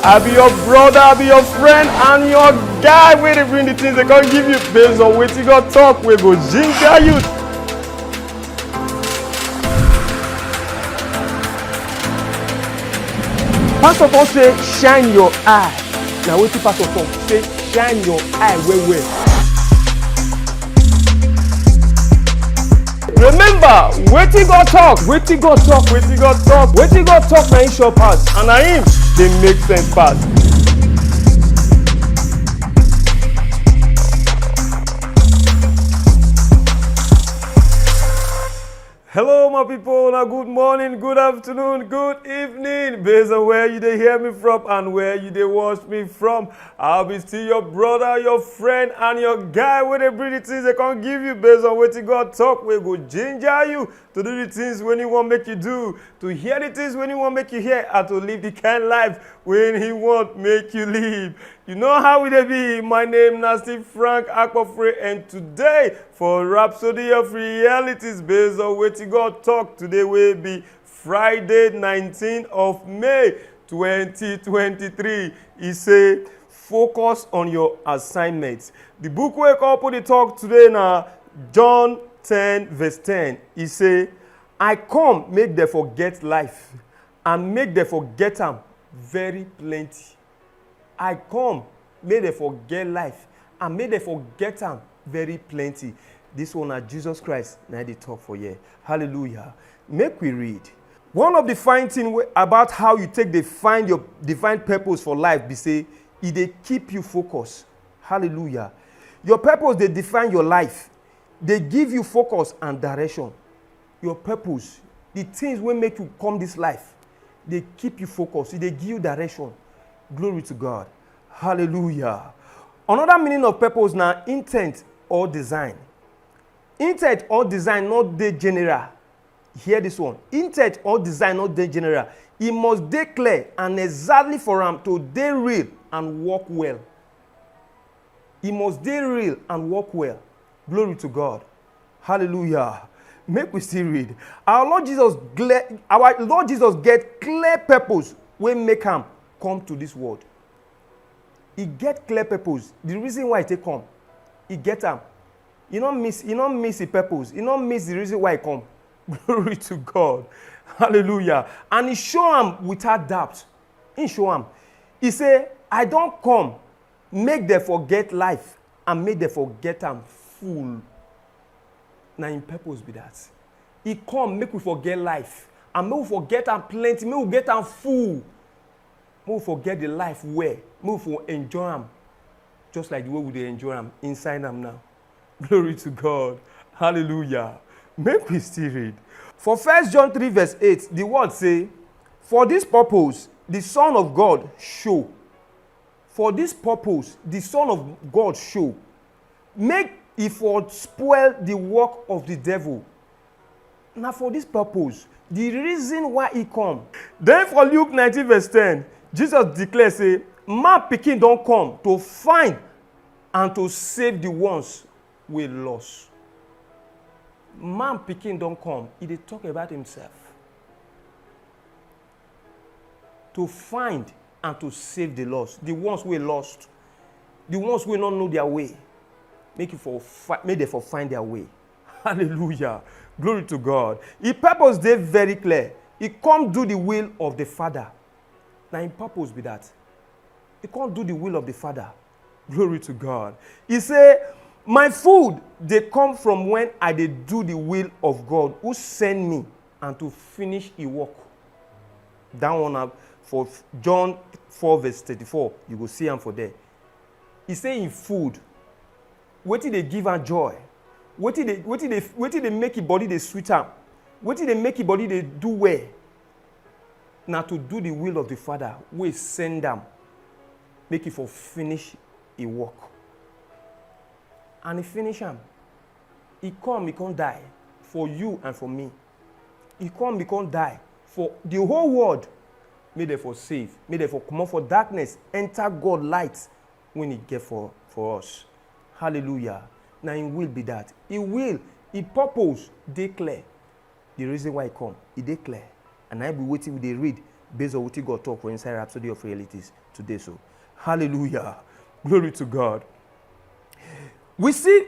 I be your brother, I be your friend, and your guy where they bring the things they can't give you based on Wetin God talk. We go ginger you. Pastor Paul say, shine your eye. Now wetin Pastor Paul say, shine your eye well. Remember, Wetin God talk, Wetin God talk, Wetin God talk, Wetin God talk na him sure pass, and na him dey make sense pass. Hello my people, now good morning, good afternoon, good evening, based on where you dey hear me from and where you dey watch me from. I'll be still your brother, your friend, and your guy wey dey bring the things they can't give you based on Wetin God talk. We go ginger you to do the things when he want make you do, to hear the things when he want make you hear, and to live the kind of life when he want make you live. You know how we dey be. My name is Steve Frank Akpofre, and today for Rhapsody of Realities based on Wetin God talk, today will be Friday 19th of May 2023. He say focus on your assignments. The book we call put the talk today now, John 10 verse 10. He say, I come make them forget life and make them forget them very plenty. I come make them forget life and make them forget them very plenty. This one is Jesus Christ. Now they talk for you. Hallelujah. Make we read. One of the fine things about how you take find your divine purpose for life, be say, they keep you focused. Hallelujah. Your purpose, they define your life. They give you focus and direction. Your purpose, the things will make you come this life, they keep you focused. They give you direction. Glory to God. Hallelujah. Another meaning of purpose now, intent or design. Intent or design, not the general. Hear this one. Intent or design, not the general. It must declare and exactly for him to dey real and work well. It must dey real and work well. Glory to God. Hallelujah. Make we still read. Our Lord Jesus get clear purpose when make him come to this world. He get clear purpose. The reason why he take come, he get him. He don't miss the purpose. He don't miss the reason why he come. Glory to God. Hallelujah. And he show him without doubt. He show him. He say, I don't come make them forget life and make them forget them full. Now in purpose be that. He come make we forget life and make we forget them plenty, make we get them full. Make we forget the life where, make we enjoy them just like the way we dey enjoy them inside them now. Glory to God. Hallelujah. Make we still read. For 1 John 3 verse 8, the word say, for this purpose, the Son of God show. For this purpose, the Son of God show. Make it for spoil the work of the devil. Now for this purpose, the reason why he come. Then for Luke 19 verse 10, Jesus declares, say, man pikin don't come to find and to save the ones we lost. Man pikin don't come. He dey talk about himself. To find and to save the lost. The ones we lost. The ones we don't know their way. Make them for find their way. Hallelujah. Glory to God. His purpose dey very clear. He come do the will of the Father. Now his purpose be that. He can't do the will of the Father. Glory to God. He say, my food, they come from when I did do the will of God who sent me and to finish his work. That one up for John 4 verse 34. You go see him for there. He say in food, what did they give her joy? What did they make your body they sweet up? What did they make your body they do well? Now to do the will of the Father, we send them, make it for finish his work. And he finish him. He can't die for you and for me. He can't die for the whole world. May they for save. May they for come out for darkness. Enter God light when he get for us. Hallelujah. Now he will be that. He will. He purpose declare. The reason why he come. He declare. And I be waiting with they read based on what God talk for inside Rhapsody of Realities today. So, hallelujah. Glory to God. We see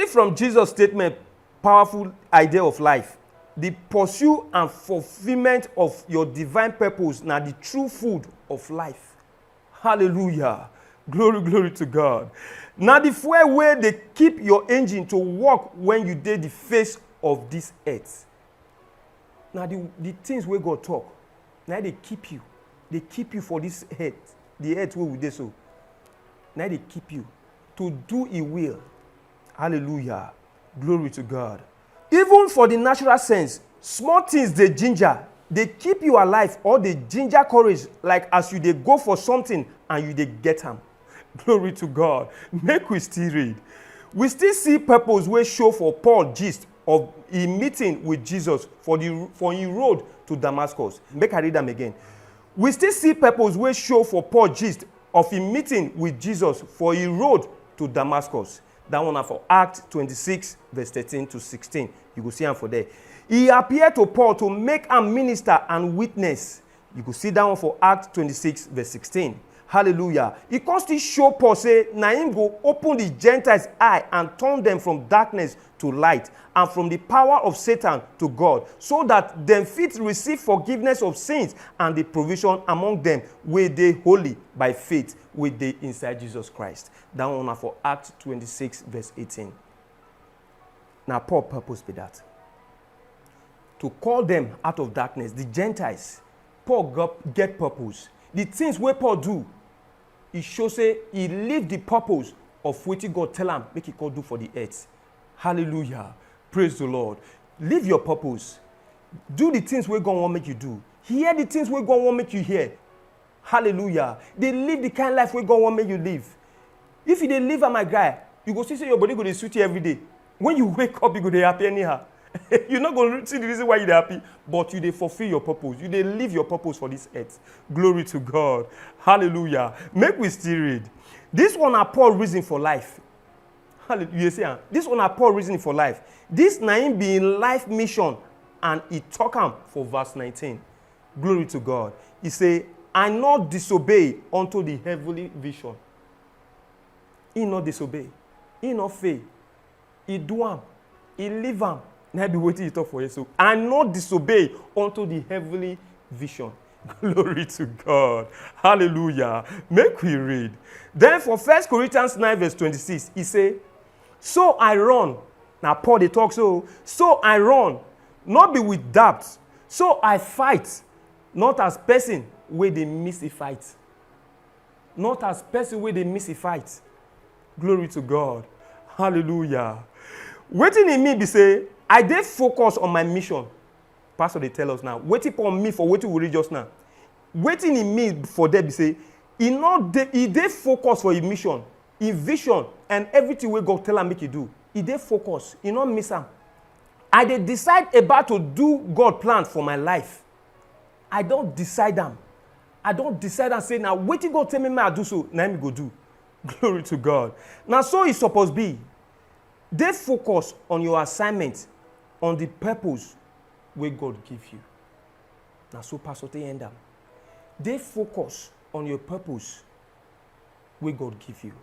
from Jesus' statement, powerful idea of life. The pursuit and fulfillment of your divine purpose now the true food of life. Hallelujah. Glory to God. Now the fuel where they keep your engine to work when you did the face of this earth. Now the things where God talk, now they keep you. They keep you for this earth. The earth where we did so. Now they keep you to do His will. Hallelujah. Glory to God. Even for the natural sense, small things they ginger, they keep you alive or they ginger courage, like as you they go for something and you they get them. Glory to God. Make we still read. We still see purpose where show for Paul gist of a meeting with Jesus for his road to Damascus. Make I read them again. We still see purpose where show for Paul gist of a meeting with Jesus for his road to Damascus. That one for Acts 26, verse 13 to 16. You will see him for there. He appeared to Paul to make a minister and witness. You could see that one for Acts 26, verse 16. Hallelujah. He constantly show Paul say, now him go open the Gentiles' eye and turn them from darkness to light and from the power of Satan to God, so that them fit receive forgiveness of sins and the provision among them where they holy by faith with they inside Jesus Christ. That one for Acts 26, verse 18. Now Paul purpose be that. To call them out of darkness, the Gentiles. Paul get purpose. The things where Paul do, he shows say he live the purpose of what God tell him make he God do for the earth. Hallelujah. Praise the Lord. Live your purpose. Do the things where God want make you do. Hear the things where God want make you hear. Hallelujah. They live the kind of life where God want make you live. If you dey live my guy, you go see say your body go dey sweet you every day. When you wake up, you go dey happy anyhow. You're not going to see the reason why you're happy, but you they fulfill your purpose. You they live your purpose for this earth. Glory to God. Hallelujah. Make we still read. This one are Paul reason for life. Hallelujah. You see, this one are Paul reason for life. This name being life mission, and he talk him for verse 19. Glory to God. He say, I not disobey unto the heavenly vision. He not disobey. He not fail. He do him. He live him. Now be waiting to talk for you. So, and not disobey unto the heavenly vision. Glory to God. Hallelujah. Make we read. Then for 1 Corinthians 9, verse 26, he say, so I run. Now Paul they talk so I run, not be with doubt. So I fight, not as person where they miss a fight. Not as person where they miss a fight. Glory to God. Hallelujah. Waiting in me be say, I did focus on my mission. Pastor, they tell us now. Waiting on me for waiting we read just now. Waiting in me for them, they say, he did focus for his mission, his vision, and everything we God tell him make you do. He did focus. He not miss him. I did decide about to do God plan for my life. I don't decide them. I don't decide and say, now waiting God tell me I do so, now me go do. Glory to God. Now so it's supposed to be. They focus on your assignment, on the purpose where God give you. Now so Pastor they end up. They focus on your purpose where God give you.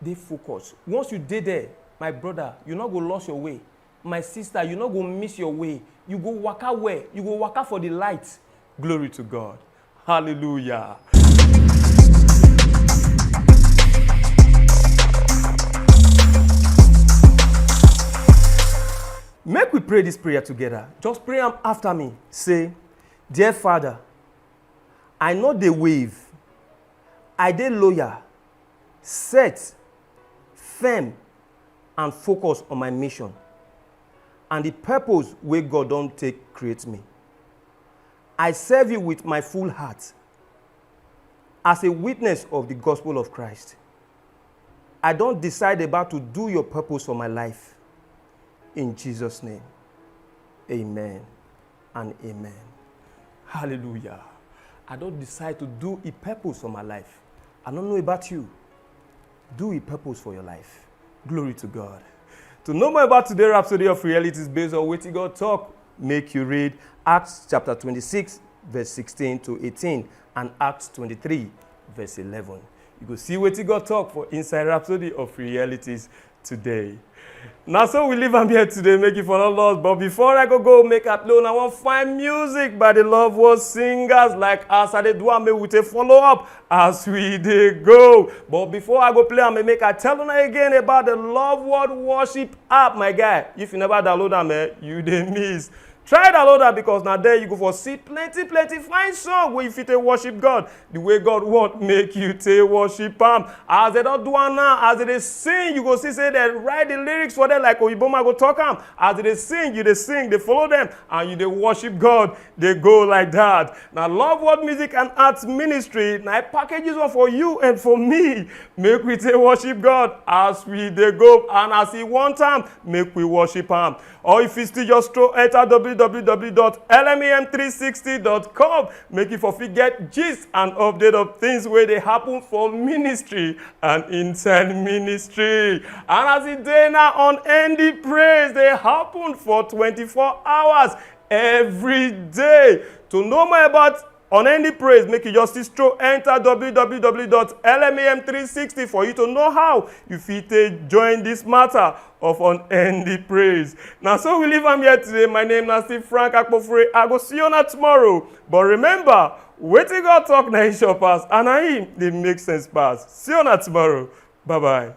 They focus. Once you did there, my brother, you're not going to lose your way. My sister, you're not going to miss your way. You go walk away. You go walk out for the light. Glory to God. Hallelujah. Make we pray this prayer together. Just pray after me. Say, dear Father, I know the wave. I dey loyal, set, firm, and focus on my mission and the purpose where God don't take create me. I serve you with my full heart as a witness of the gospel of Christ. I don't decide about to do your purpose for my life. In Jesus' name, amen and amen. Hallelujah. I don't decide to do a purpose for my life. I don't know about you. Do a purpose for your life. Glory to God. To know more about today's Rhapsody of Realities based on Wetin God talk, make you read Acts chapter 26, verse 16 to 18, and Acts 23, verse 11. You go see Wetin God talk for inside Rhapsody of Realities today. Now, so we leave am here today, make it for all lost. But before I go make it alone, I want to find music by the Love Word singers, like as I do am with a follow-up as we dey go. But before I go play, I make I tell you again about the Love Word worship app, my guy. If you never download am, you dey miss. Try download that, because now there you go for see plenty fine song where you fit worship God the way God want make you take worship Him. As they don't do it now, as they sing, you go see say they write the lyrics for them like Oyiboma go talk am. As they sing, you they sing, they follow them, and you they worship God. They go like that. Now Love Word Music and Arts Ministry, now packages one for you and for me. Make we take worship God as we they go, and as He want time, make we worship Him. Or if you still just enter www.lmem360.com, make it for get gist and update of things where they happen for ministry and inside ministry. And as it day now on Andy Praise, they happen for 24 hours every day. To know more about on any praise, make you just enter www.lmem360 for you to know how you fit join this matter of unending praise. Now, so we leave am here today. My name is Steve Frank Akpofure. I go see you on tomorrow. But remember, Wetin God talk na Him sure pass, and na Him dey make sense pass. See you on tomorrow. Bye-bye.